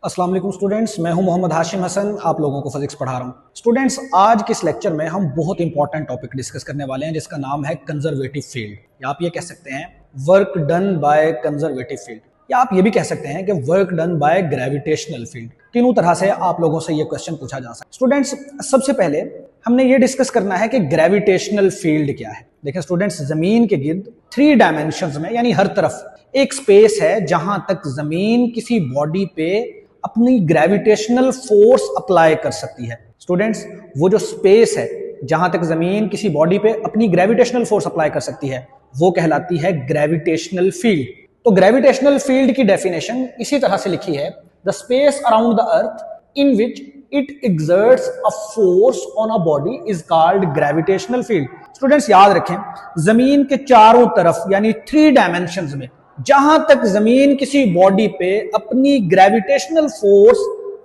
अस्सलाम वालेकुम स्टूडेंट्स, मैं हूं मोहम्मद हाशिम हसन, आप लोगों को फिजिक्स पढ़ा रहा हूं। स्टूडेंट्स, आज के इस लेक्चर में हम बहुत इंपॉर्टेंट टॉपिक डिस्कस करने वाले हैं जिसका नाम है कंजर्वेटिव फील्ड, या आप ये कह सकते हैं work done by conservative field, या आप ये भी कह सकते हैं कि work done by gravitational field. तीनों तरह से आप लोगों से ये क्वेश्चन पूछा जा सकता है। स्टूडेंट्स, सबसे पहले हमने ये डिस्कस करना है कि ग्रेविटेशनल फील्ड क्या है। देखिए स्टूडेंट्स, जमीन के गिर्द 3 डायमेंशंस में यानी हर तरफ एक स्पेस है जहां तक जमीन किसी बॉडी पे अपनी ग्रेविटेशनल फोर्स अप्लाई कर सकती है। स्टूडेंट्स, वो जो स्पेस है जहां तक जमीन किसी बॉडी पे अपनी ग्रेविटेशनल फोर्स अप्लाई कर सकती है वो कहलाती है ग्रेविटेशनल फील्ड। तो ग्रेविटेशनल फील्ड की डेफिनेशन इसी तरह से लिखी है, the space around the earth in which it exerts a force on a body is called gravitational field. Students, याद रखें, जमीन के चारों तरफ यानी 3 डायमेंशंस में जहां तक जमीन किसी बॉडी पे अपनी ग्रेविटेशनल फोर्स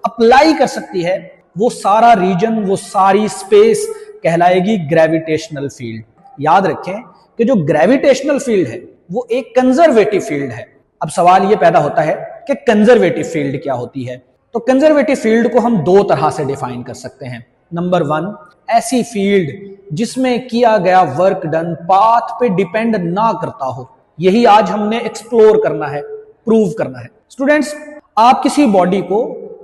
अप्लाई कर सकती है वो सारा रीजन, वो सारी स्पेस कहलाएगी ग्रेविटेशनल फील्ड। याद रखें कि जो ग्रेविटेशनल फील्ड है वो एक कंजर्वेटिव फील्ड है। अब सवाल ये पैदा होता है कि कंजर्वेटिव फील्ड क्या होती है। तो कंजर्वेटिव फील्ड को हम 2 तरह से डिफाइन कर सकते हैं। नंबर 1, ऐसी फील्ड जिसमें किया गया वर्क डन पाथ पे डिपेंड ना करता हो। यही आज हमने एक्सप्लोर करना है, प्रूव करना है। स्टूडेंट्स, आप किसी बॉडी को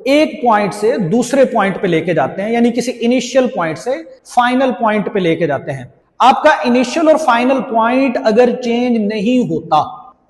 एक पॉइंट से दूसरे पॉइंट पे लेके जाते हैं, यानी किसी इनिशियल पॉइंट से फाइनल पॉइंट पे लेके जाते हैं। आपका इनिशियल और फाइनल पॉइंट अगर चेंज नहीं होता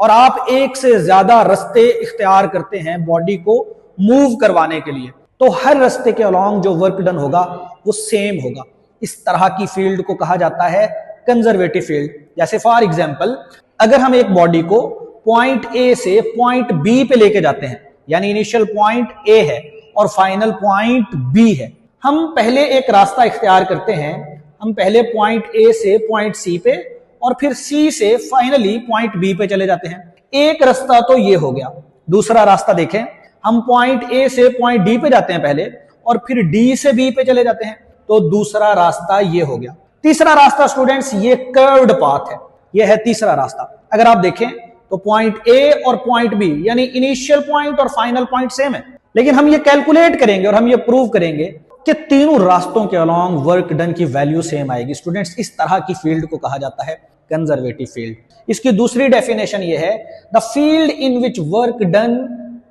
और आप एक से ज्यादा रास्ते इख्तियार करते हैं बॉडी को मूव करवाने के लिए, तो हर रास्ते के अलोंग जो वर्क डन होगा वो सेम होगा। इस तरह की फील्ड को कहा जाता है कंजर्वेटिव फील्ड। जैसे फॉर एग्जांपल, अगर हम एक बॉडी को पॉइंट ए से पॉइंट बी पे लेके जाते हैं, यानी इनिशियल पॉइंट ए है और फाइनल पॉइंट बी है, हम पहले एक रास्ता इख्तियार करते हैं। हम पहले पॉइंट ए से पॉइंट सी पे और फिर सी से फाइनली पॉइंट बी पे चले जाते हैं। एक रास्ता तो ये हो गया। दूसरा रास्ता देखें, हम पॉइंट ए से पॉइंट डी पे जाते हैं पहले और फिर डी से बी पे चले जाते हैं, तो दूसरा रास्ता ये हो गया। तीसरा रास्ता स्टूडेंट्स, ये कर्व्ड पाथ है, ये है तीसरा रास्ता। अगर आप देखें तो पॉइंट ए और पॉइंट बी यानी इनिशियल पॉइंट और फाइनल पॉइंट सेम है, लेकिन हम ये कैलकुलेट करेंगे और हम ये प्रूव करेंगे कि तीनों रास्तों के अलोंग वर्क डन की वैल्यू सेम आएगी। स्टूडेंट्स, इस तरह की फील्ड को कहा जाता है कंजर्वेटिव फील्ड। इसकी दूसरी डेफिनेशन ये है, the field in which work done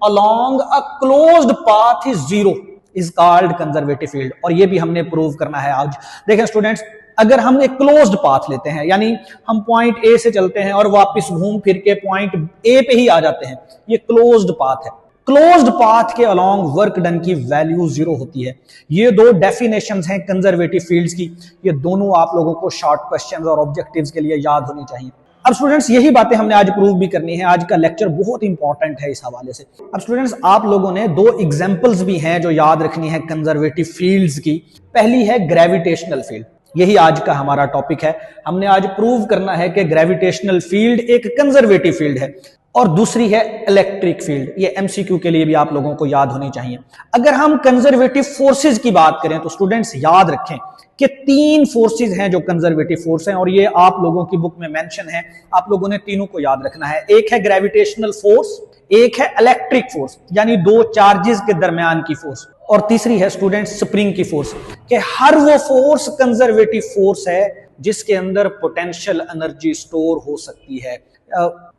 along a closed path is zero is called conservative field. और ये भी हमने प्रूव करना है आज। देखें स्टूडेंट्स, अगर हम एक क्लोज्ड पाथ लेते हैं, यानी हम पॉइंट ए से चलते हैं और वापस घूम फिर के पॉइंट ए पे ही आ जाते हैं, ये क्लोज्ड पाथ है। क्लोज्ड पाथ के अलोंग वर्क डन की वैल्यू 0 होती है। ये 2 डेफिनेशंस हैं कंजर्वेटिव फील्ड्स की। ये दोनों आप लोगों को शॉर्ट क्वेश्चंस और ऑब्जेक्टिव्स के लिए याद होनी चाहिए। अब स्टूडेंट्स, यही बातें हमने आज प्रूव भी करनी है। आज का लेक्चर बहुत इंपॉर्टेंट है इस हवाले से। अब स्टूडेंट्स, आप लोगों ने 2 एग्जांपल्स भी हैं जो याद रखनी है कंजर्वेटिव फील्ड्स की। पहली है ग्रेविटेशनल फील्ड, यही आज का हमारा टॉपिक है। हमने आज प्रूव करना है कि ग्रेविटेशनल फील्ड एक कंजर्वेटिव फील्ड है। और दूसरी है इलेक्ट्रिक फील्ड। ये एमसीक्यू के लिए भी आप लोगों को याद होनी चाहिए। अगर हम कंजर्वेटिव फोर्सेस की बात करें तो स्टूडेंट्स याद रखें कि 3 फोर्सेस हैं जो कंजर्वेटिव फोर्स हैं, और ये आप लोगों की बुक में मेंशन है। आप लोगों ने तीनों को याद रखना है। एक है ग्रेविटेशनल फोर्स, एक है इलेक्ट्रिक फोर्स यानी 2 चार्जेस के दरमियान की फोर्स, और तीसरी है स्टूडेंट्स स्प्रिंग की फोर्स। कि हर वो फोर्स कंजर्वेटिव फोर्स है जिसके अंदर पोटेंशियल एनर्जी स्टोर हो सकती है।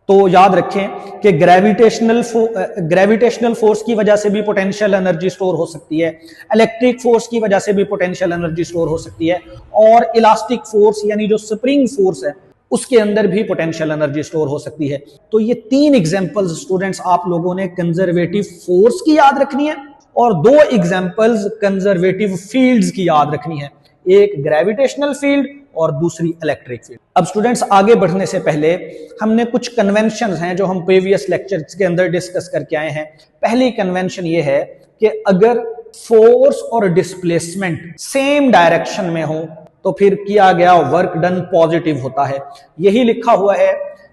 तो याद रखें कि ग्रेविटेशनल फोर्स की वजह से भी पोटेंशियल एनर्जी स्टोर हो सकती है, इलेक्ट्रिक फोर्स की वजह से भी पोटेंशियल एनर्जी स्टोर हो सकती है, और इलास्टिक फोर्स यानी जो स्प्रिंग फोर्स है उसके अंदर भी पोटेंशियल एनर्जी स्टोर हो सकती है। तो ये 3 एग्जांपल्स स्टूडेंट्स आप लोगों ने कंजर्वेटिव फोर्स की याद रखनी है और 2 एग्जांपल्स कंजर्वेटिव फील्ड्स की याद रखनी है, एक ग्रेविटेशनल फील्ड और दूसरी इलेक्ट्रिक फील्ड। अब स्टूडेंट्स, आगे बढ़ने से पहले हमने कुछ कन्वेंशंस हैं जो हम प्रीवियस लेक्चर्स के अंदर डिस्कस करके आए हैं। पहली कन्वेंशन ये है कि अगर फोर्स और डिस्प्लेसमेंट सेम डायरेक्शन में हो तो फिर किया गया वर्क डन पॉजिटिव होता है। यही लिखा हुआ है,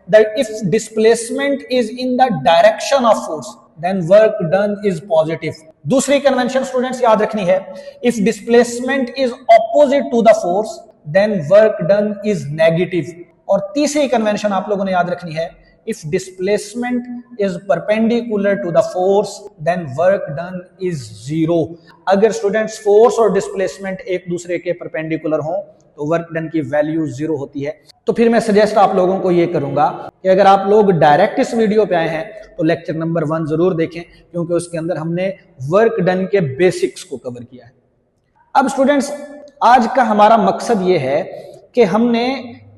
that if displacement is in the direction of force then work done is positive. दूसरी कन्वेंशन स्टूडेंट्स याद रखनी है, if displacement is opposite to the force then work done is negative. और तीसरी कन्वेंशन आप लोगों ने याद रखनी है, if displacement is perpendicular to the force then work done is zero। अगर स्टूडेंट्स फोर्स और डिस्प्लेसमेंट एक दूसरे के परपेंडिकुलर हो तो वर्क डन की वैल्यू जीरो होती है। तो फिर मैं सजेस्ट आप लोगों को ये करूंगा कि अगर आप लोग डायरेक्ट इस वीडियो पे आए हैं तो लेक्चर नंबर 1 जरूर देखें, क्योंकि उसके अंदर हमने वर्क डन के बेसिक्स को कवर किया है। अब स्टूडेंट्स आज का हमारा मकसद ये है कि हमने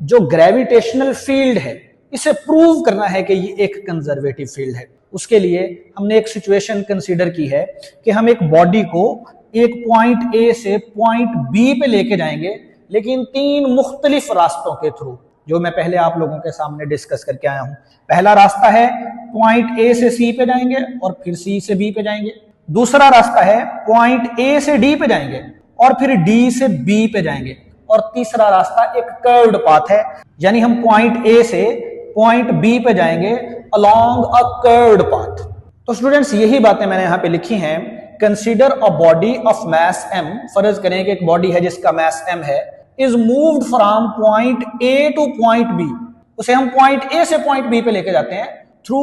जो ग्रेविटेशनल फील्ड है इसे प्रूव करना है कि ये एक कंजर्वेटिव फील्ड है। उसके लिए हमने एक सिचुएशन कंसीडर की है कि हम एक बॉडी को एक पॉइंट ए से पॉइंट बी पे लेके जाएंगे, लेकिन 3 मुख्तलिफ रास्तों के थ्रू, जो मैं पहले आप लोगों के सामने डिस्कस करके आया हूं। पहला रास्ता है पॉइंट ए से सी पे जाएंगे और फिर सी से बी पे जाएंगे। दूसरा रास्ता है पॉइंट ए से डी पे जाएंगे और फिर डी से बी पे जाएंगे। और तीसरा रास्ता एक कर्व्ड पाथ है, यानी हम पॉइंट ए से पॉइंट बी पे जाएंगे अलोंग अ कर्व्ड पाथ। तो स्टूडेंट्स यही बातें मैंने यहां पे लिखी हैं। Consider a body of mass m, फर्ज करें कि एक बॉडी है जिसका मास m है, is moved from point A to point B. उसे हम पॉइंट ए से पॉइंट बी पे लेके जाते हैं through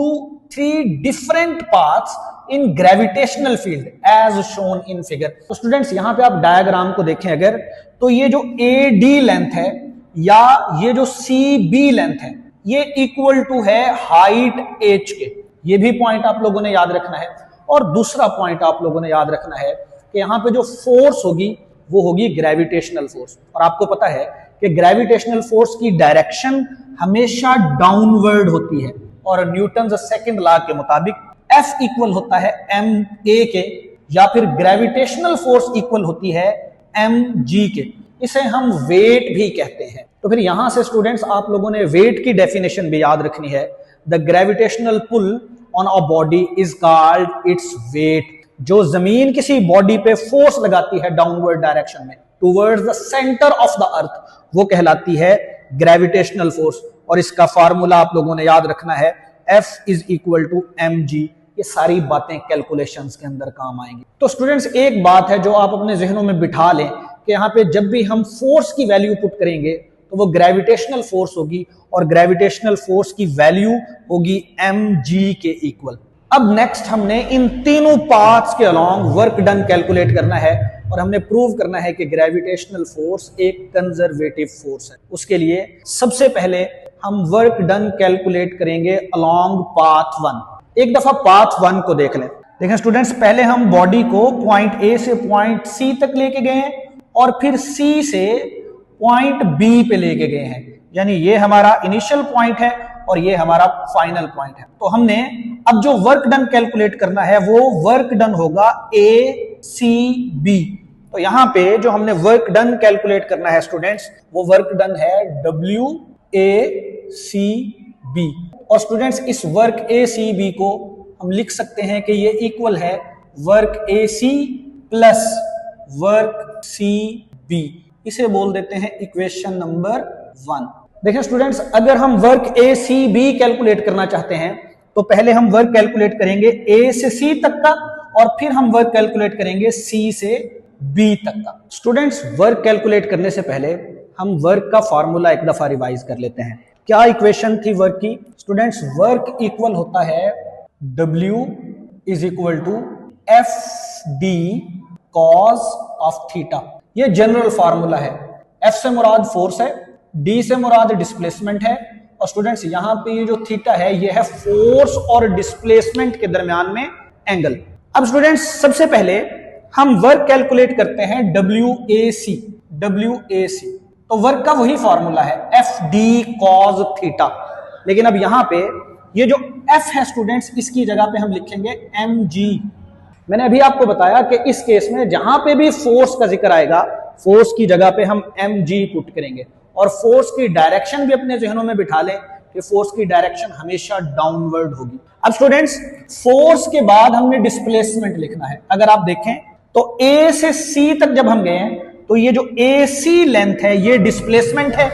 3 different paths in gravitational field as shown in figure. तो स्टूडेंट्स यहां पे आप डायग्राम को देखें अगर, तो ये जो ए डी लेंथ है या ये जो सी बी लेंथ है ये इक्वल टू है हाइट h के। ये भी पॉइंट आप लोगों ने याद रखना है। और दूसरा पॉइंट आप लोगों ने याद रखना है कि यहां पे जो फोर्स होगी वो होगी ग्रेविटेशनल फोर्स। और आपको पता है कि ग्रेविटेशनल फोर्स की डायरेक्शन हमेशा डाउनवर्ड होती है और न्यूटन सेकंड लॉ के मुताबिक F इक्वल होता है ma के, या फिर ग्रेविटेशनल फोर्स इक्वल होती है mg के। इसे हम वेट भी कहते हैं। तो फिर यहां से स्टूडेंट्स आप लोगों ने वेट की डेफिनेशन भी याद रखनी है। The gravitational pull on a body is called its weight. जो जमीन किसी बॉडी पे फोर्स लगाती है डाउनवर्ड डायरेक्शन में towards the centre of the earth, वो कहलाती है ग्रेविटेशनल फोर्स। और इसका फार्मूला आप लोगों ने याद रखना है, F is equal to mg। ये सारी बातें कैलकुलेशंस के अंदर काम आएंगी। तो स्टूडेंट्स एक बात है जो आप अपने जहनों में बिठा लें कि यहाँ पे जब भी हम फोर्स की वैल्यू पुट करेंगे तो वो ग्रेविटेशनल फोर्स होगी और ग्रेविटेशनल फोर्स की वैल्यू होगी mg के इक्वल। अब नेक्स्ट हमने इन तीनों पाथ्स के अलोंग वर्क डन कैलकुलेट करना है और हमने प्रूव करना है कि ग्रेविटेशनल फोर्स एक कंजर्वेटिव फोर्स है। उसके लिए सबसे पहले हम वर्क डन कैलकुलेट करेंगे अलोंग पाथ 1। एक दफा पाथ 1 को देख लें। देखें स्टूडेंट्स, पहले हम बॉडी को पॉइंट ए से पॉइंट सी तक लेके गए हैं और फिर सी से पॉइंट बी पे लेके गए हैं, यानी ये हमारा इनिशियल पॉइंट है और ये हमारा फाइनल पॉइंट है। तो हमने अब जो वर्क डन कैलकुलेट करना है वो वर्क डन होगा ए सी बी। तो यहां पे जो हमने वर्क डन कैलकुलेट करना है स्टूडेंट्स, वो वर्क डन है W A C B। और स्टूडेंट्स इस वर्क ए सी बी को हम लिख सकते हैं कि ये इक्वल है work A C plus work C B. इसे बोल देते हैं इक्वेशन नंबर 1। देखिए स्टूडेंट्स, अगर हम work A C B calculate करना चाहते हैं तो पहले हम वर्क कैलकुलेट करेंगे ए से सी तक का और फिर हम वर्क कैलकुलेट करेंगे सी से बी तक का। स्टूडेंट्स वर्क कैलकुलेट करने से पहले हम वर्क का फॉर्मूला एक दफा रिवाइज कर लेते हैं। क्या इक्वेशन थी वर्क की? स्टूडेंट्स वर्क इक्वल होता है W is equal to F D cos of theta. ये जनरल फार्मूला है। F से मुराद फोर्स है, D से मुराद डिस्प्लेसमेंट है और स्टूडेंट्स यहाँ पे ये जो थीटा है ये है फोर्स और डिस्प्लेसमेंट के दरमियान में एंगल। अब स्टूडेंट्स सबसे पहले हम वर्क कैलकुलेट करते हैं WAC। तो वर्क का वही फॉर्मूला है FD cos थीटा। लेकिन अब यहाँ पे ये जो F है स्टूडेंट्स, इसकी जगह पे हम लिखेंगे mg। मैंने अभी आपको बताया कि इस केस में जहां पे भी फोर्स का जिक्र आएगा, फोर्स की जगह पे हम mg पुट करेंगे और फोर्स की डायरेक्शन भी अपने जहनों में बिठा लें कि फोर्स की डायरेक्शन हमेशा डाउनवर्ड होगी। अब स्टूडेंट्स फोर्स के बाद हमने डिस्प्लेसमेंट लिखना है। अगर आप देखें तो A से C तक जब हम गए हैं तो ये जो AC लेंथ है ये डिस्प्लेसमेंट है,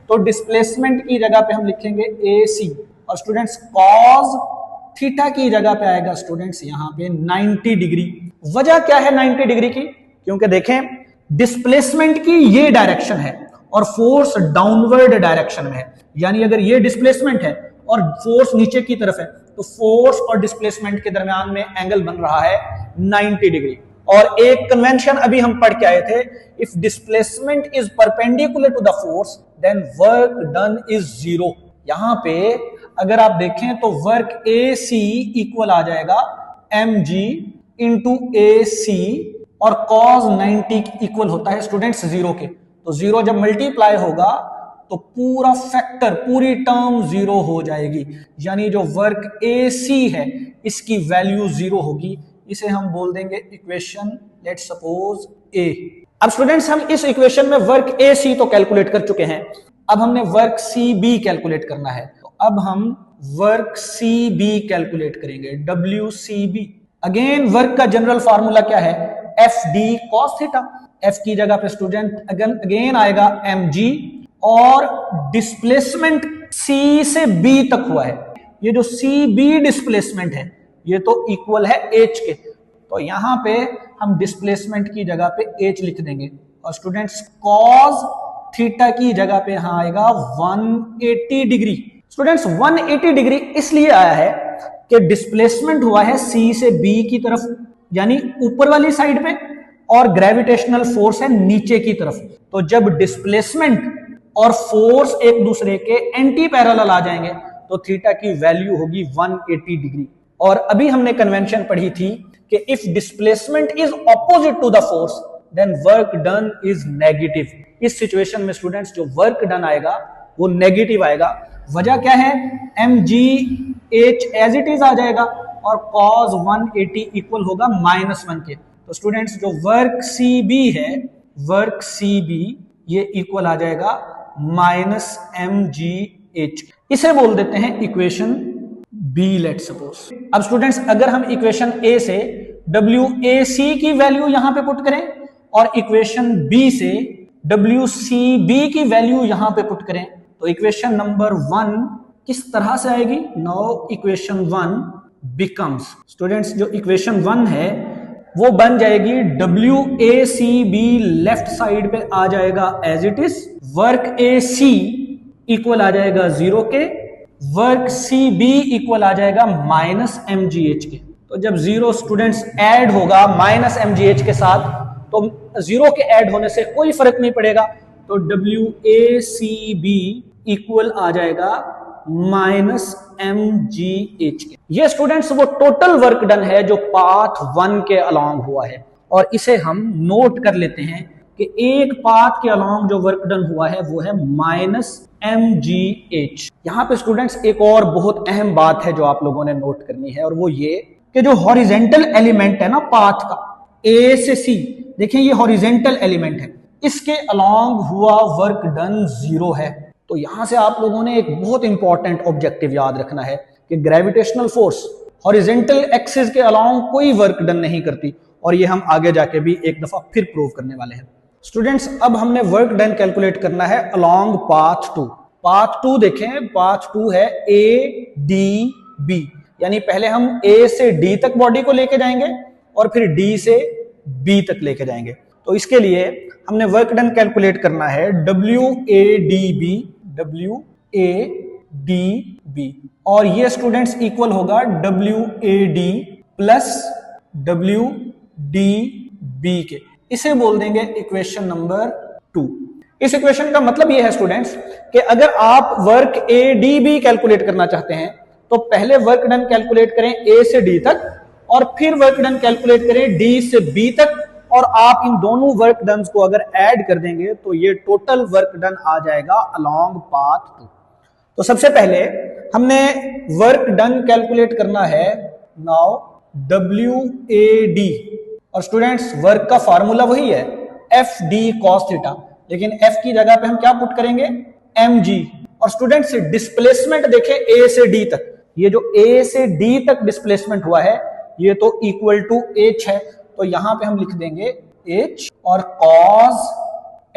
तो डिस्प्लेसमेंट की जगह पे हम लिखेंगे AC। और स्टूडेंट्स cos थीटा की जगह पे आएगा स्टूडेंट्स यहाँ पे 90 डिग्री। वजह क्या है 90 डिग्री की? क्योंकि देखें डिस्प्लेसमेंट की ये डायरेक्शन है और फोर्स डाउनवर्ड डायरेक्शन में है, यानी अगर ये डिस्प्लेसमेंट है और फोर्स नीचे की तरफ है, तो फोर्स और डिस्प्लेसमेंट के दरमियान में एंगल बन रहा है 90 डिग्री। और एक कन्वेंशन अभी हम पढ़ के आए थे, if displacement is perpendicular to the force then work done is zero. यहां पे अगर आप देखें तो वर्क ए सी इक्वल आ जाएगा mg इंटू ए सी, और cos 90 इक्वल होता है स्टूडेंट्स जीरो के। तो जीरो जब मल्टीप्लाई होगा तो पूरा फैक्टर, पूरी टर्म जीरो हो जाएगी, यानी जो वर्क ए सी है इसकी वैल्यू जीरो होगी। इसे हम बोल देंगे इक्वेशन लेट्स सपोज ए। अब स्टूडेंट्स हम इस इक्वेशन में वर्क ए सी तो कैलकुलेट कर चुके हैं, अब हमने वर्क सी बी कैलकुलेट करना है। तो अब हम वर्क सी बी कैलकुलेट करेंगे, W C B. Again work का जनरल फार्मूला क्या है, F D cos theta. F की जगह पे स्टूडेंट अगेन आएगा एम जी, और डिस्प्लेसमेंट सी से बी तक हुआ है, ये जो सी बी डिस्प्लेसमेंट है ये तो इक्वल है एच के। तो यहां पे हम डिस्प्लेसमेंट की जगह पे एच लिख देंगे, और स्टूडेंट्स कॉस थीटा की जगह पे यहां आएगा 180 डिग्री। स्टूडेंट्स 180 डिग्री इसलिए आया है कि डिस्प्लेसमेंट हुआ है सी से बी की तरफ, यानी ऊपर वाली साइड पे, और ग्रेविटेशनल फोर्स है नीचे की तरफ। तो जब डिस्प्लेसमेंट और फोर्स एक दूसरे के एंटी पैरेलल आ जाएंगे तो थीटा की वैल्यू होगी 180 डिग्री। और अभी हमने कन्वेंशन पढ़ी थी कि if displacement is opposite to the force then work done is negative. इस सिचुएशन में स्टूडेंट्स जो वर्क डन आएगा वो नेगेटिव आएगा। वजह क्या है, M ji H as it is आ जाएगा, और cos 180 इक्वल होगा -1 के। तो स्टूडेंट्स जो वर्क सी बी है, वर्क सी बी ये इक्वल आ जाएगा -mgh। इसे बोल देते हैं इक्वेशन बी लेट सपोज। अब स्टूडेंट्स अगर हम इक्वेशन ए से WAC की वैल्यू यहां पे पुट करें और इक्वेशन बी से WCB की वैल्यू यहां पे पुट करें तो इक्वेशन नंबर 1 किस तरह से आएगी। नाउ इक्वेशन 1 बिकम्स, स्टूडेंट्स जो इक्वेशन 1 है वो बन जाएगी WACB लेफ्ट साइड पे आ जाएगा as it is, work AC equal आ जाएगा 0 के, वर्क CB इक्वल आ जाएगा -mgh के। तो जब 0 स्टूडेंट्स ऐड होगा -mgh के साथ तो 0 के ऐड होने से कोई फर्क नहीं पड़ेगा, तो WACB इक्वल आ जाएगा -mgh के। ये स्टूडेंट्स वो टोटल वर्क डन है जो पाथ 1 के अलोंग हुआ है, और इसे हम नोट कर लेते हैं कि एक पाथ के अलोंग जो वर्क डन हुआ है वो है -mgh। यहां पे स्टूडेंट्स एक और बहुत अहम बात है जो आप लोगों ने नोट करनी है, और वो ये कि जो हॉरिजेंटल एलिमेंट है ना पाथ का A से C, देखिए ये हॉरिजेंटल एलिमेंट है, इसके अलोंग हुआ वर्क डन 0 है। तो यहां से आप लोगों ने एक बहुत इंपॉर्टेंट ऑब्जेक्टिव याद रखना है कि ग्रेविटेशनल फोर्स हॉरिजेंटल एक्सिस के अलोंग कोई वर्क डन नहीं करती, और ये हम आगे जाके भी एक दफा फिर प्रूव करने वाले हैं। स्टूडेंट्स अब हमने वर्क डन कैलकुलेट करना है अलोंग पाथ 2। पाथ 2 देखें, पाथ 2 है ADB, यानी पहले हम A से D तक बॉडी को लेके जाएंगे और फिर D से B तक लेके जाएंगे। तो इसके लिए हमने वर्क डन कैलकुलेट करना है WADB, और ये स्टूडेंट्स इक्वल होगा WAD प्लस WDB के। इसे बोल देंगे इक्वेशन नंबर 2। इस इक्वेशन का मतलब ये है स्टूडेंट्स कि अगर आप वर्क ADB कैलकुलेट करना चाहते हैं तो पहले वर्क डन कैलकुलेट करें A से D तक, और फिर वर्क डन कैलकुलेट करें D से B तक, और आप इन दोनों वर्क डन को अगर ऐड कर देंगे तो ये टोटल वर्क डन आ जाएगा अलोंग पाथ 2। तो सबसे पहले हमने वर्क डन कैलकुलेट करना है नाउ WAD, और स्टूडेंट्स वर्क का फार्मूला वही है FD cos थीटा, लेकिन F की जगह पे हम क्या पुट करेंगे mg। और स्टूडेंट्स डिस्प्लेसमेंट देखें A से D तक, ये जो A से D तक डिस्प्लेसमेंट हुआ है ये तो इक्वल टू h है, तो यहां पे हम लिख देंगे h, और cos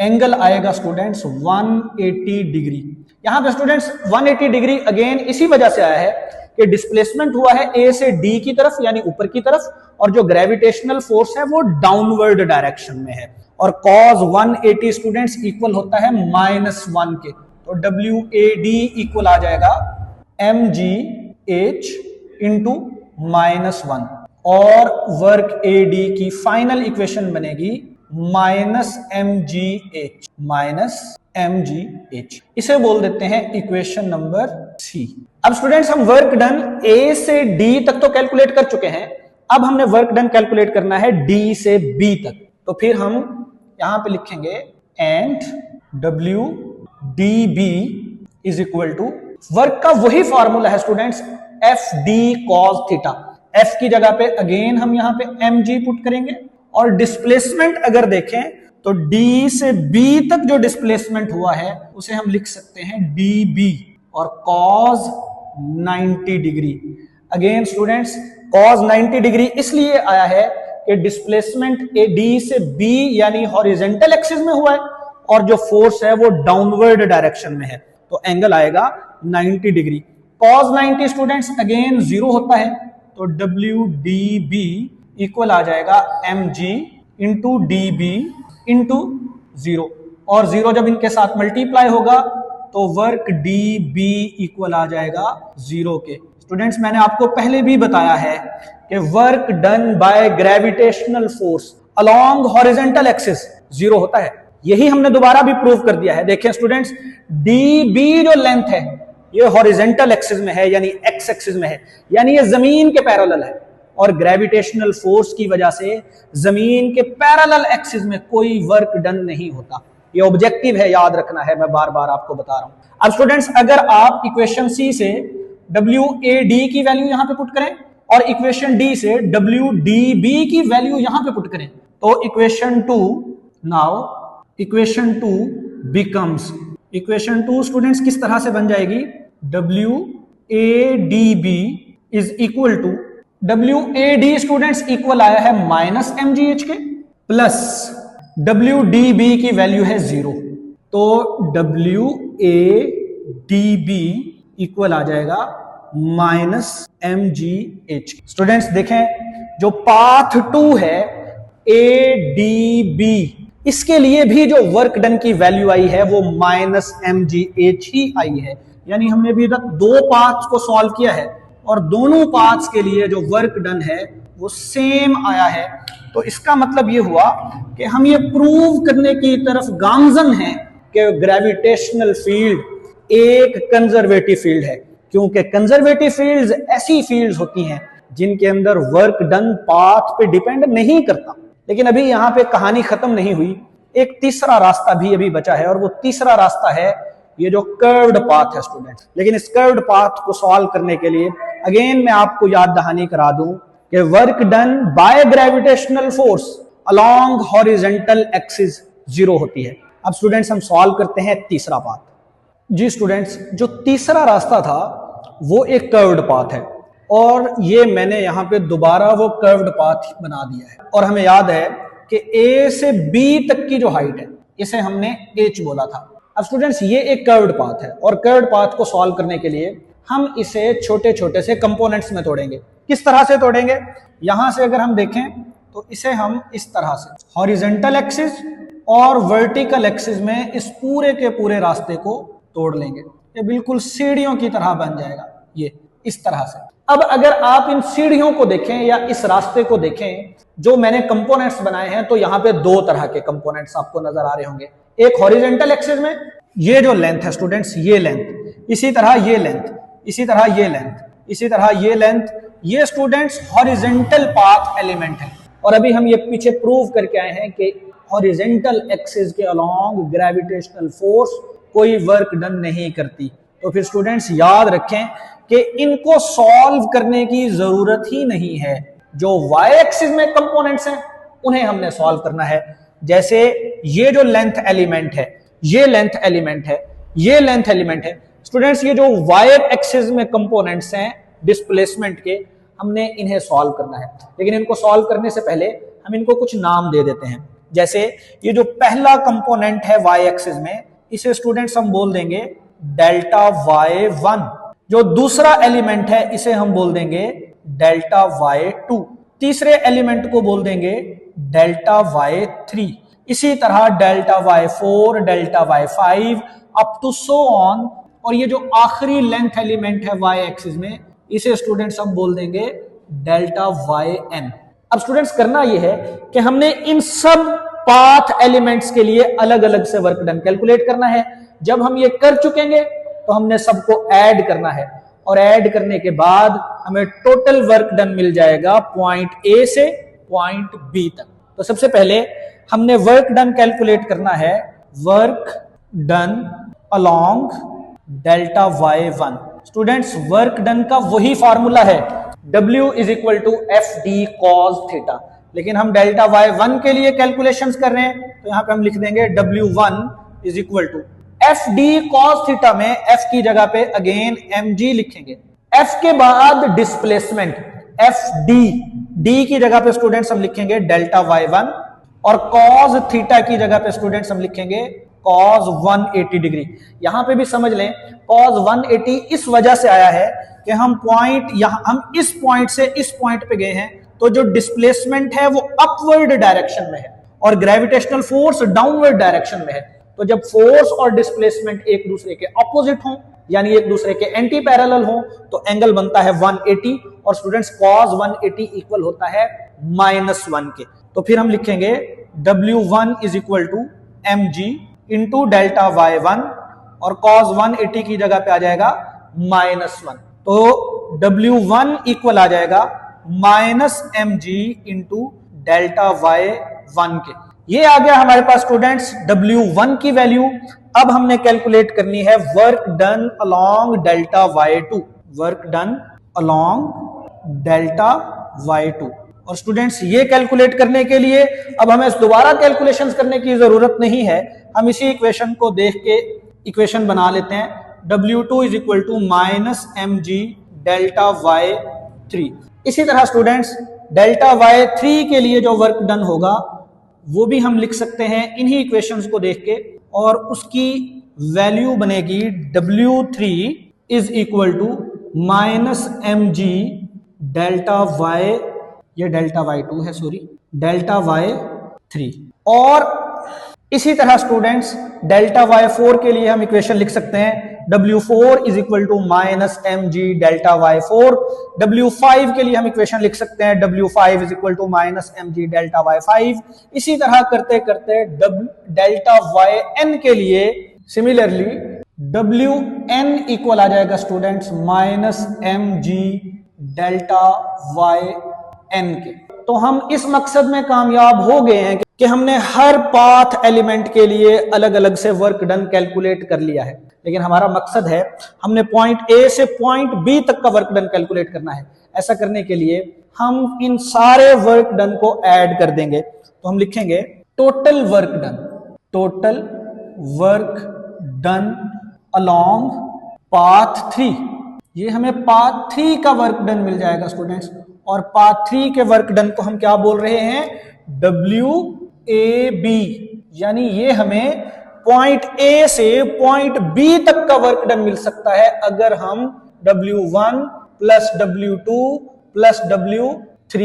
एंगल आएगा स्टूडेंट्स 180 डिग्री। यहां पे स्टूडेंट्स 180 डिग्री अगेन इसी वजह से आया है कि डिस्प्लेसमेंट हुआ है A से D की तरफ यानी ऊपर की तरफ, और जो ग्रेविटेशनल फोर्स है वो डाउनवर्ड डायरेक्शन में है, और cos 180 स्टूडेंट्स इक्वल होता है -1 के। तो WAD इक्वल आ जाएगा mgh इंटू -1 और वर्क AD की फाइनल इक्वेशन बनेगी -mgh। इसे बोल देते हैं इक्वेशन नंबर C। अब स्टूडेंट्स हम वर्क डन A से D तक तो कैलकुलेट कर चुके हैं, अब हमने वर्क डन कैलकुलेट करना है D से B तक। तो फिर हम यहां पे लिखेंगे and WDB is equal to, work का वही फॉर्मूला है students, FD cos theta. F की जगह पे अगेन हम यहां पे mg पुट करेंगे और डिस्प्लेसमेंट अगर देखें तो D से B तक जो डिस्प्लेसमेंट हुआ है उसे हम लिख सकते हैं dB और cos 90 degree. Again students cos 90 degree इसलिए आया है कि डिस्प्लेसमेंट D से B यानी हॉरिजॉन्टल एक्सिस में हुआ है और जो फोर्स है वो डाउनवर्ड डायरेक्शन में है, तो एंगल आएगा 90 डिग्री। cos 90 स्टूडेंट्स अगेन 0 होता है, तो WDB इक्वल आ जाएगा mg इंटू dB इंटू 0 और 0 जब इनके साथ मल्टीप्लाई होगा तो वर्क dB इक्वल आ जाएगा 0 के। स्टूडेंट्स मैंने आपको पहले भी बताया है कि work done by gravitational force along horizontal axis 0 होता है। यही हमने दोबारा भी प्रूव कर दिया है। देखें स्टूडेंट्स, dB जो लेंथ है ये हॉरिजॉन्टल एक्सिस में है यानी एक्स एक्सिस में है, यानी ये जमीन के पैरेलल है और ग्रेविटेशनल फोर्स की वजह से जमीन के पैरेलल एक्सिस में कोई वर्क डन नहीं होता। ये ऑब्जेक्टिव है, याद रखना है, मैं बार बार आपको बता रहा हूं। अब स्टूडेंट्स अगर आप इक्वेशन सी से WAD की वैल्यू यहां पे पुट करें और इक्वेशन डी से WDB की वैल्यू यहां पे पुट करें तो equation 2 now equation 2 becomes, equation 2 students किस तरह से बन जाएगी, WADB is equal to, WAD students equal आया है -mgh के प्लस WDB की वैल्यू है 0, तो WADB इक्वल आ जाएगा -mgh। स्टूडेंट्स देखें जो पाथ 2 है ADB, इसके लिए भी जो वर्क डन की वैल्यू आई है वो -mgh ही आई है, यानी हमने अभी तक दो पाथ्स को सॉल्व किया है और दोनों पाथ्स के लिए जो वर्क डन है वो सेम आया है। तो इसका मतलब ये हुआ कि हम ये प्रूव करने की तरफ गामजन हैं कि ग्रेविटेशनल फील्ड एक कंजर्वेटिव फील्ड है, क्योंकि कंजर्वेटिव फील्ड्स ऐसी फील्ड्स होती हैं जिनके अंदर वर्क डन पाथ पे डिपेंड नहीं करता। लेकिन अभी यहां पे कहानी खत्म नहीं हुई, एक तीसरा रास्ता भी अभी बचा है और वो तीसरा रास्ता है ये जो कर्व्ड पाथ है स्टूडेंट। लेकिन इस कर्व्ड पाथ को सॉल्व करने के लिए अगेन मैं आपको याद दहानी करा दूं कि work done by gravitational force along horizontal axis 0 होती है। अब स्टूडेंट्स हम सॉल्व करते हैं तीसरा पाथ। जी स्टूडेंट्स, जो तीसरा रास्ता था वो एक कर्व्ड पाथ है और ये मैंने यहां पे दोबारा वो कर्व्ड पाथ बना दिया है और हमें याद है कि A से B तक की जो हाइट है इसे हमने h बोला था। अब स्टूडेंट्स ये एक कर्व्ड पाथ है और कर्व्ड पाथ को सॉल्व करने के लिए हम इसे छोटे छोटे से कंपोनेंट्स में तोड़ेंगे। किस तरह से तोड़ेंगे, यहां से अगर हम देखें तो इसे हम इस तरह से हॉरिजॉन्टल एक्सिस और वर्टिकल एक्सिस में इस पूरे के पूरे रास्ते को तोड़ लेंगे। ये बिल्कुल सीढ़ियों की तरह बन जाएगा, ये इस तरह से। अब अगर आप इन सीढ़ियों को देखें या इस रास्ते को देखें जो मैंने कंपोनेंट्स बनाए हैं, तो यहाँ पे दो तरह के कंपोनेंट्स आपको नजर आ रहे होंगे। एक हॉरिजॉन्टल एक्सिस में ये जो लेंथ है स्टूडेंट्स, ये लेंथ, इसी तरह ये लेंथ, इसी तरह ये लेंथ, इसी तरह ये लेंथ, ये स्टूडेंट्स हॉरिजॉन्टल पाथ एलिमेंट है। और अभी हम ये पीछे प्रूव करके आए हैं कि हॉरिजॉन्टल एक्सिस के अलोंग ग्रेविटेशनल फोर्स कोई वर्क डन नहीं करती। तो फिर स्टूडेंट्स याद रखें कि इनको सॉल्व करने की जरूरत ही नहीं है। जो वाई एक्सिस में कंपोनेंट्स हैं उन्हें हमने सॉल्व करना है। जैसे ये जो लेंथ एलिमेंट है, ये लेंथ एलिमेंट है, ये लेंथ एलिमेंट है। स्टूडेंट्स ये जो वाई एक्सिस में कंपोनेंट्स हैं डिस्प्लेसमेंट के, हमने इन्हें सॉल्व करना है। लेकिन इनको सॉल्व करने से पहले हम इनको कुछ नाम दे देते हैं। जैसे ये जो पहला कंपोनेंट है वाई एक्सिस में, इसे स्टूडेंट्स हम बोल देंगे डेल्टा y1। जो दूसरा एलिमेंट है इसे हम बोल देंगे डेल्टा y2। तीसरे एलिमेंट को बोल देंगे डेल्टा y3। इसी तरह delta y4, delta y5 up to so on. और ये जो आखिरी लेंथ एलिमेंट है y एक्सिस में, इसे स्टूडेंट्स हम बोल देंगे डेल्टा yn। अब स्टूडेंट्स करना ये है कि हमने इन सब पाथ एलिमेंट्स के लिए अलग अलग से वर्क डन कैलकुलेट करना है। जब हम ये कर चुकेंगे तो हमने सबको ऐड करना है, और ऐड करने के बाद हमें टोटल वर्क डन मिल जाएगा पॉइंट ए से पॉइंट बी तक। तो सबसे पहले हमने वर्क डन कैलकुलेट करना है, work done along delta y1। Students work done का वही फॉर्मूला है W is equal to F D cos theta, लेकिन हम डेल्टा y1 के लिए कैलकुलेशंस कर रहे हैं, तो यहां पे हम लिख देंगे W1 is equal to F D cos theta में f की जगह पे अगेन mg लिखेंगे, f के बाद डिस्प्लेसमेंट एफ डी की जगह पे स्टूडेंट्स हम लिखेंगे डेल्टा y1, और कॉस थीटा की जगह पे स्टूडेंट्स हम लिखेंगे कॉस 180 डिग्री। यहां पे भी समझ लें कॉस 180 इस वजह से आया है कि हम इस पॉइंट से इस पॉइंट पे गए हैं, तो जो डिस्प्लेसमेंट है वो अपवर्ड डायरेक्शन में है और ग्रेविटेशनल फोर्स डाउनवर्ड डायरेक्शन में है। तो जब फोर्स और डिस्प्लेसमेंट एक दूसरे के ऑपोजिट हों, यानी एक दूसरे के एंटी पैरेलल हों, तो एंगल बनता है 180, और स्टूडेंट्स cos 180 इक्वल होता है -1 के। तो फिर हम लिखेंगे W1 is equal to mg into delta y1, और cos 180 की जगह पे आ जाएगा -1, तो W1 इक्वल आ जाएगा -mg इंटू डेल्टा y1 के। ये आ गया हमारे पास स्टूडेंट्स W1 की वैल्यू। अब हमने कैलकुलेट करनी है work done along delta y2, work done along delta y2। और स्टूडेंट्स ये कैलकुलेट करने के लिए अब हमें दोबारा कैलकुलेशंस करने की जरूरत नहीं है, हम इसी इक्वेशन को देख के इक्वेशन बना लेते हैं। W2 is equal to -mg delta y3। इसी तरह स्टूडेंट्स डेल्टा y3 के लिए जो वर्क डन होगा वो भी हम लिख सकते हैं इन्हीं इक्वेशंस को देख के, और उसकी वैल्यू बनेगी W3 is equal to -mg delta y, ये डेल्टा y2 है, सॉरी, डेल्टा y3। और इसी तरह स्टूडेंट्स डेल्टा y4 के लिए हम इक्वेशन लिख सकते हैं W4 is equal to -mg delta y4। W5 के लिए हम इक्वेशन लिख सकते हैं W5 is equal to -mg delta y5। इसी तरह करते करते डेल्टा yn के लिए सिमिलरली Wn इक्वल आ जाएगा स्टूडेंट्स -mg डेल्टा yn के। तो हम इस मकसद में कामयाब हो गए हैं कि हमने हर पाथ एलिमेंट के लिए अलग अलग से वर्क डन कैलकुलेट कर लिया है, लेकिन हमारा मकसद है हमने पॉइंट ए से पॉइंट बी तक का वर्क डन कैलकुलेट करना है। ऐसा करने के लिए हम इन सारे वर्क डन को ऐड कर देंगे, तो हम लिखेंगे total work done, total work done along path 3। ये हमें पाथ 3 का वर्क डन मिल जाएगा स्टूडेंट्स, और पाथ 3 के वर्क डन को हम क्या बोल रहे हैं, WAB, यानी ये हमें पॉइंट ए से पॉइंट बी तक का वर्क डन मिल सकता है अगर हम W1 plus W2 plus W3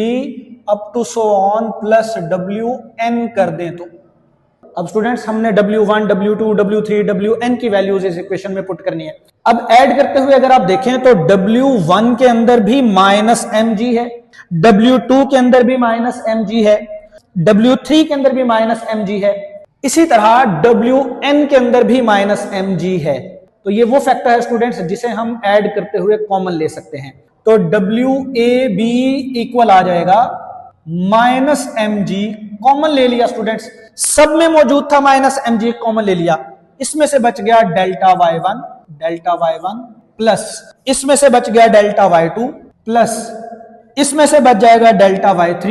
up to so on plus Wn कर दें। तो अब स्टूडेंट्स हमने W1, W2, W3, Wn की वैल्यूज इस इक्वेशन में पुट करनी है। अब ऐड करते हुए अगर आप देखें तो W1 के अंदर भी -mg है, W2 के अंदर भी -mg है, W3 के अंदर भी -mg है, इसी तरह Wn के अंदर भी -mg है। तो ये वो फैक्टर है स्टूडेंट्स जिसे हम ऐड करते हुए कॉमन ले सकते हैं। तो WAB इक्वल आ जाएगा -mg, कॉमन ले लिया स्टूडेंट्स, सब में मौजूद था -mg, कॉमन ले लिया, इसमें से बच गया डेल्टा y1 प्लस इसमें से बच गया डेल्टा y2 प्लस इसमें से बच जाएगा delta y3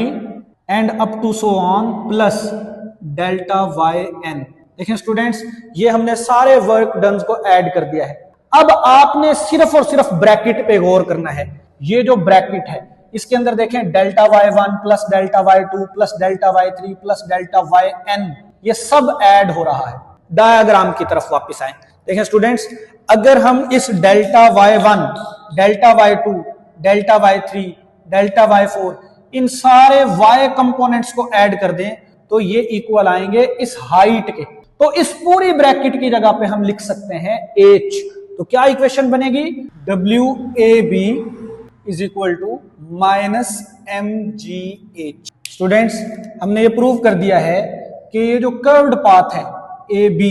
and up to so on plus delta yn। देखिए स्टूडेंट्स ये हमने सारे वर्क डन को ऐड कर दिया है। अब आपने सिर्फ और सिर्फ ब्रैकेट पे गौर करना है। ये जो ब्रैकेट है इसके अंदर देखें delta y1 plus delta y2 plus delta y3 plus delta yn, ये सब ऐड हो रहा है। डायग्राम की तरफ वापस आए, देखें स्टूडेंट्स अगर हम इस delta y1, delta y2, delta y3, delta y4 इन सारे y कंपोनेंट्स को ऐड कर दें तो ये इक्वल आएंगे इस हाइट के। तो इस पूरी ब्रैकेट की जगह पे हम लिख सकते हैं h, तो क्या इक्वेशन बनेगी, WAB is equal to -mgh। Students हमने ये प्रूव कर दिया है कि ये जो कर्व्ड पाथ है AB,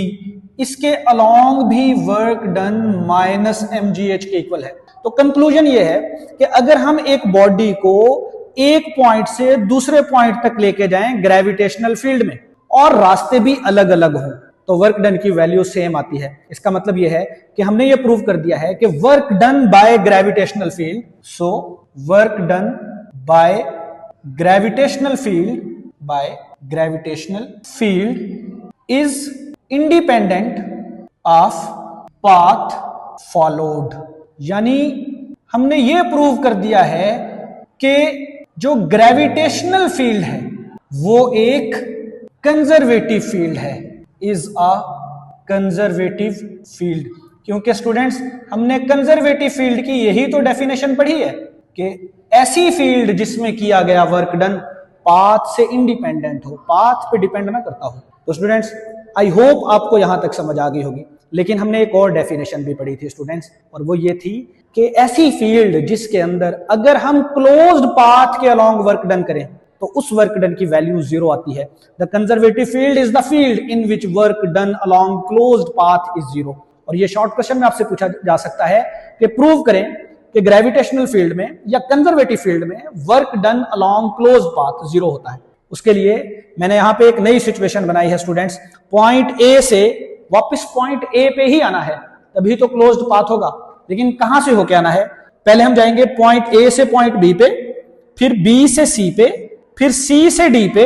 इसके अलोंग भी वर्क डन -mgh के इक्वल है। तो कंक्लूजन ये है कि अगर हम एक बॉडी को एक पॉइंट से दूसरे पॉइंट तक लेके जाएं ग्रेविटेशनल फील्ड में और रास्ते भी अलग अलग हों, तो वर्क डन की वैल्यू सेम आती है। इसका मतलब यह है कि हमने ये प्रूव कर दिया है कि work done by gravitational field, so work done by gravitational field is independent of path followed. यानी हमने ये प्रूव कर दिया है कि जो ग्रेविटेशनल फील्ड है वो एक कंजर्वेटिव फील्ड है, इज अ कंजर्वेटिव फील्ड। क्योंकि स्टूडेंट्स हमने कंजर्वेटिव फील्ड की यही तो डेफिनेशन पढ़ी है कि ऐसी फील्ड जिसमें किया गया वर्क डन पाथ से इंडिपेंडेंट हो, पाथ पे डिपेंड ना करता हो। तो स्टूडेंट्स आई होप आपको यहां तक समझ आ गई होगी। लेकिन हमने एक और डेफिनेशन भी पढ़ी थी स्टूडेंट्स, और वो ये थी कि ऐसी फील्ड जिसके अंदर अगर हम क्लोज्ड पाथ के अलोंग वर्क डन करें तो उस वर्क डन की वैल्यू 0 आती है। The conservative field is the field in which work done along closed path is 0। और ये शॉर्ट क्वेश्चन में आपसे पूछा जा सकता है कि प्रूव करें कि ग्रेविटेशनल फील्ड में या कंजर्वेटिव फील्ड में work done along closed path 0 होता है। उसके लिए मैंने यहां पे एक नई सिचुएशन बनाई है स्टूडेंट्स, पॉइंट ए से वापस पॉइंट ए पे ही आना है, तभी तो क्लोज्ड पाथ होगा। लेकिन कहां से होके आना है, पहले हम जाएंगे पॉइंट ए से पॉइंट बी पे, फिर बी से सी पे, फिर सी से डी पे,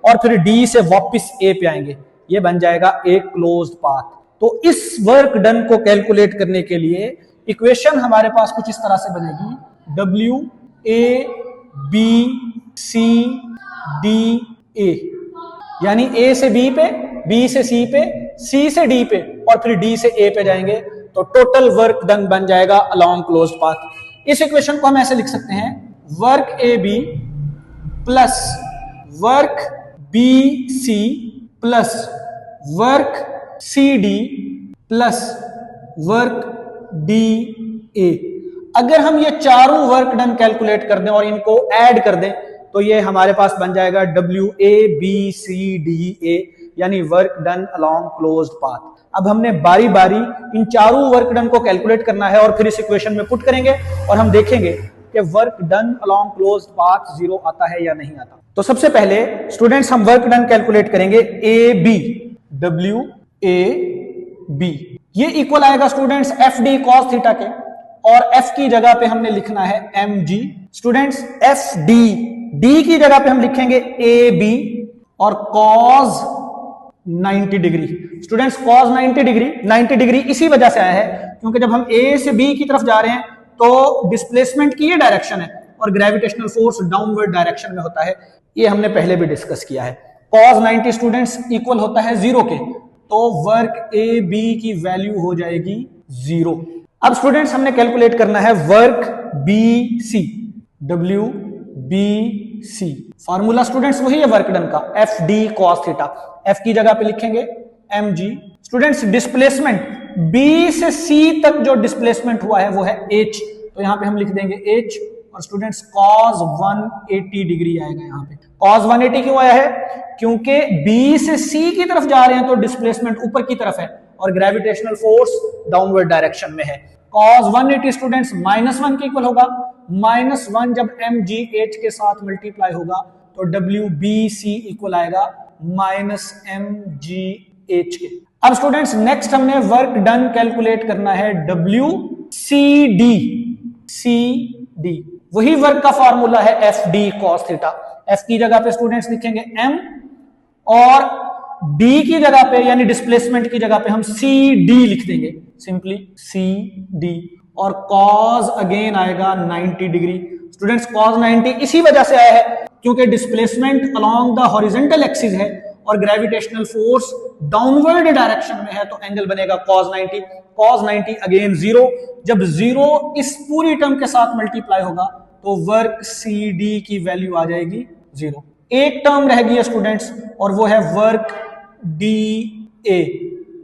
और फिर डी से वापस ए पे आएंगे। ये बन जाएगा एक क्लोज्ड पाथ। तो इस वर्क डन को कैलकुलेट करने के लिए इक्वेशन हमारे पास कुछ इस तरह से बनेगी, WABCDA, यानी ए से बी पे, बी से सी पे, सी से डी पे, और फिर डी से ए पे जाएंगे तो टोटल वर्क डन बन जाएगा अलोंग क्लोज्ड पाथ। इस इक्वेशन को हम ऐसे लिख सकते हैं, work AB plus work BC plus work CD plus work DA। अगर हम ये चारों वर्क डन कैलकुलेट कर दें और इनको ऐड कर दें तो ये हमारे पास बन जाएगा WABCDA, यानी work done along closed path. अब हमने बारी बारी इन चारों वर्क डन को कैलकुलेट करना है और फिर इस इक्वेशन में पुट करेंगे और हम देखेंगे कि work done along closed path 0 आता है या नहीं आता। तो सबसे पहले स्टूडेंट्स हम वर्क डन कैलकुलेट करेंगे AB, WAB। ये इक्वल आएगा स्टूडेंट्स FD cos थीटा के, और F की जगह पे हमने लिखना है mg। स्टूडेंट्स FD, D की जगह पे हम लिखेंगे AB और cos 90 degree. Students cos 90 degree इसी वजह से आया है क्योंकि जब हम A से B की तरफ जा रहे हैं तो डिस्प्लेसमेंट की ये डायरेक्शन है और ग्रेविटेशनल फोर्स डाउनवर्ड डायरेक्शन में होता है। ये हमने पहले भी डिस्कस किया है। cos 90 स्टूडेंट्स इक्वल होता है 0 के, तो वर्क AB की वैल्यू हो जाएगी 0। अब स्टूडेंट्स हमने कैलकुलेट करना है work BC, WBC। Formula students वही है वर्क डन का, FD cos थीटा। F की जगह पे लिखेंगे mg। स्टूडेंट्स डिस्प्लेसमेंट B से C तक जो डिस्प्लेसमेंट हुआ है वो है h, तो यहां पे हम लिख देंगे h, और स्टूडेंट्स cos 180 डिग्री आएगा। यहाँ पे cos 180 क्यों आया है, क्योंकि B से C की तरफ जा रहे हैं तो डिस्प्लेसमेंट ऊपर की तरफ है और ग्रेविटेशनल फोर्स डाउनवर्ड डायरेक्शन में है। cos 180 स्टूडेंट्स -1 के इक्वल होगा। -1 जब mgh के साथ मल्टीप्लाई होगा तो WBC इक्वल आएगा -mgh के। अब स्टूडेंट्स नेक्स्ट हमने वर्क डन कैलकुलेट करना है WCD, CD। वही वर्क का फॉर्मूला है FD cos थीटा। F की जगह पे स्टूडेंट्स लिखेंगे m, और D की जगह पे यानी डिस्प्लेसमेंट की जगह पे हम CD लिख देंगे, सिंपली CD, और cos अगेन आएगा 90 डिग्री। स्टूडेंट्स cos 90 इसी वजह से आया है क्योंकि displacement along the horizontal axis है और ग्रेविटेशनल फोर्स डाउनवर्ड डायरेक्शन में है, तो एंगल बनेगा cos 90। cos 90 अगेन 0, जब 0 इस पूरी टर्म के साथ मल्टीप्लाई होगा तो वर्क CD की वैल्यू आ जाएगी 0। एक टर्म रह गई है स्टूडेंट्स और वो है वर्क DA।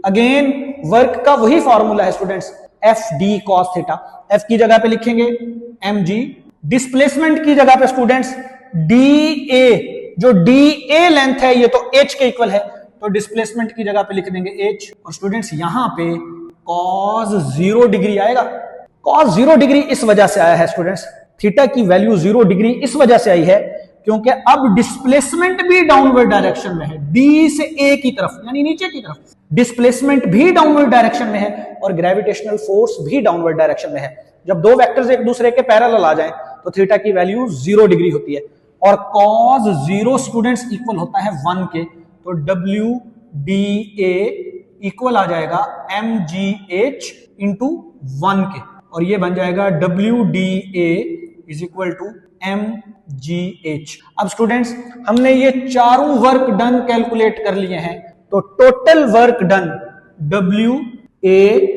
अगेन वर्क का वही फॉर्मूला है students, F D cos theta, F की जगह पे लिखेंगे एम जी, डिस्प्लेसमेंट की जगह पे स्टूडेंट्स डी ए, जो डी ए लेंथ है ये तो एच के इक्वल है, तो डिस्प्लेसमेंट की जगह पे लिख देंगे एच, और स्टूडेंट्स यहां पे कॉस 0 डिग्री आएगा। कॉस 0 डिग्री इस वजह से आया है स्टूडेंट्स, थीटा की वैल्यू 0 डिग्री इस वजह से आई है क्योंकि अब डिस्प्लेसमेंट भी डाउनवर्ड डायरेक्शन में है, डी से ए की तरफ यानी नीचे की तरफ डिस्प्लेसमेंट भी डाउनवर्ड डायरेक्शन में है और ग्रेविटेशनल फोर्स भी डाउनवर्ड डायरेक्शन में है। जब दो वेक्टर्स एक दूसरे के पैरेलल आ जाएं तो थीटा की वैल्यू 0 डिग्री होती है और cos 0 स्टूडेंट्स इक्वल होता है 1 के, तो डब्ल्यू डी ए इक्वल आ जाएगा एम जी एच इंटू 1 के, और ये बन जाएगा W D A is equal to m ji h. अब स्टूडेंट्स हमने ये चारों वर्क डन कैलकुलेट कर लिए हैं, तो total work done W A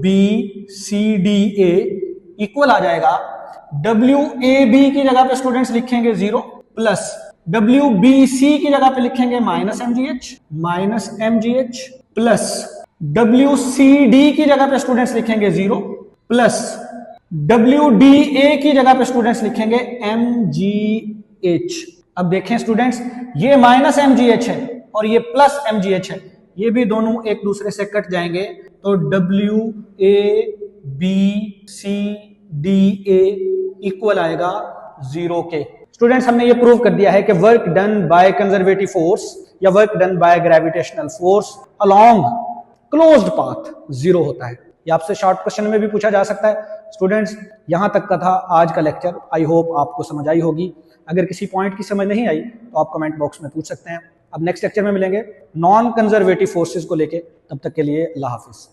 B C D A equal आ जाएगा डब्ल्यू ए बी की जगह पे स्टूडेंट्स लिखेंगे 0 प्लस डब्ल्यू बी सी की जगह पे लिखेंगे माइनस एम जी h plus W C D की जगह पे स्टूडेंट्स लिखेंगे 0 प्लस डब्ल्यू डी ए की जगह पे स्टूडेंट्स लिखेंगे एम जी एच। अब देखें स्टूडेंट्स ये माइनस एम जी एच है और ये प्लस एम जी एच है, ये भी दोनों एक दूसरे से कट जाएंगे, तो W A B C D A equal आएगा 0 के। स्टूडेंट्स हमने ये प्रूव कर दिया है कि work done by conservative force या work done by gravitational force along closed path 0 होता है। ये आपसे शॉर्ट क्वेश्चन में भी पूछा जा सकता है। स्टूडेंट्स यहां तक का था आज का लेक्चर, आई होप आपको समझ आई होगी। अगर किसी पॉइंट की समझ नहीं आई तो आप कमेंट बॉक्स में पूछ सकते हैं। अब नेक्स्ट लेक्चर में मिलेंगे नॉन कंजर्वेटिव फोर्सेस को लेके, तब तक के लिए अल्लाह हाफिज।